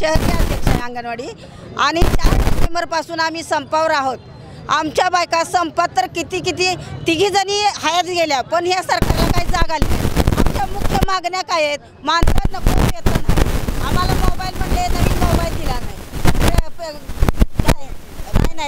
शहरी अध्यक्ष आहे अंगणवाडी आणि 4 डिसेंबरपासून आम्ही संपावर आहोत। आमच्या बायका संपात तर किती तिघी जणी हयात गेल्या, पण ह्या सरकारला काही जाग आली नाही। आमच्या मुख्य मागण्या काय आहेत? मानधन नको, वेतन हवं आम्हाला। मोबाईल म्हणले नवीन मोबाईल दिला नाही।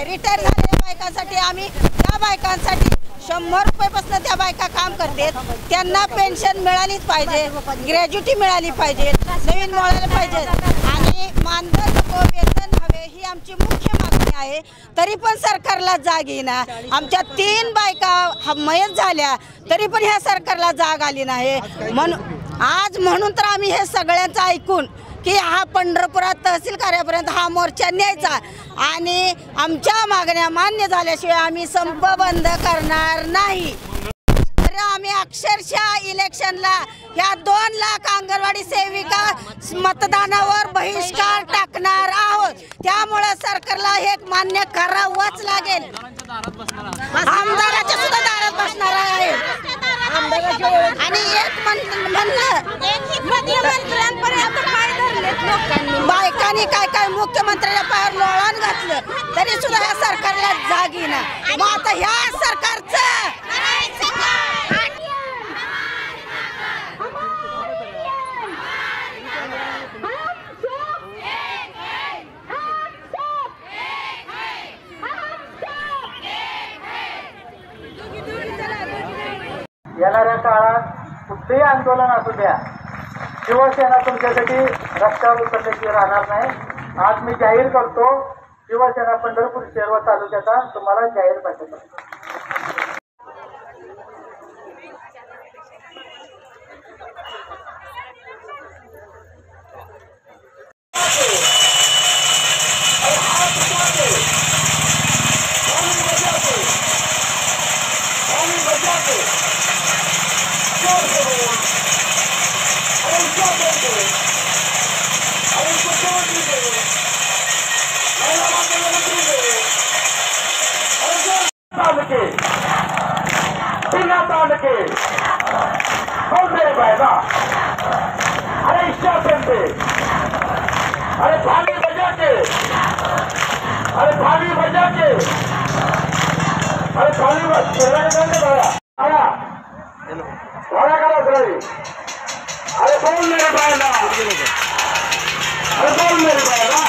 रिटायर झालेल्या बायकांसाठी आम्ही त्या बायकांसाठी 100 रुपयापासून त्या बायका काम करतात, त्यांना पेन्शन मिळालीच पाहिजे, ग्रॅज्युटी मिळाली पाहिजे, नवीन मिळाले पाहिजे आणि मानधन नको, वेतन हवे ही आमची मुख्य मागणी आहे। तरी पण सरकारला जाग येईना। आमच्या 3 बायका मयत झाल्या तरी पण ह्या सरकारला जाग आली नाही। म्हणून तर आम्ही हे सगळ्यांचं ऐकून की हा पंढरपुरात तहसील कार्यापर्यंत हा मोर्चा न्यायचा आणि आमच्या मागण्या मान्य झाल्याशिवाय आम्ही संप बंद करणार नाही। तर आम्ही अक्षरशः इलेक्शनला ह्या 2 लाख अंगणवाडी सेविका मतदानावर बहिष्कार टाकणार आहोत। त्यामुळे सरकारला हे मान्य करावंच लागेल। आमदाराच्या सुद्धा दारात बसणार आहे आणि एक म्हणलं बायकांनी काय मुख्यमंत्र्याच्या पायावर लोळण घातलं तरी सुद्धा ह्या सरकारला जाग येईना। मग आता ह्या सरकारचं येणाऱ्या काळात कुठलेही आंदोलन असू द्या, शिवसेना तुमच्यासाठी रस्त्यावर उतरल्याची राहणार नाही। आज मी जाहीर करतो, शिवसेना पंढरपूर शहर व तालुक्याचा तुम्हाला जाहीर पाठवतो। अरे थाली बजा के, अरे थाली बजा के, अरे थाली अरे बोल मेरे भाई, अरे बोल मेरे भाई।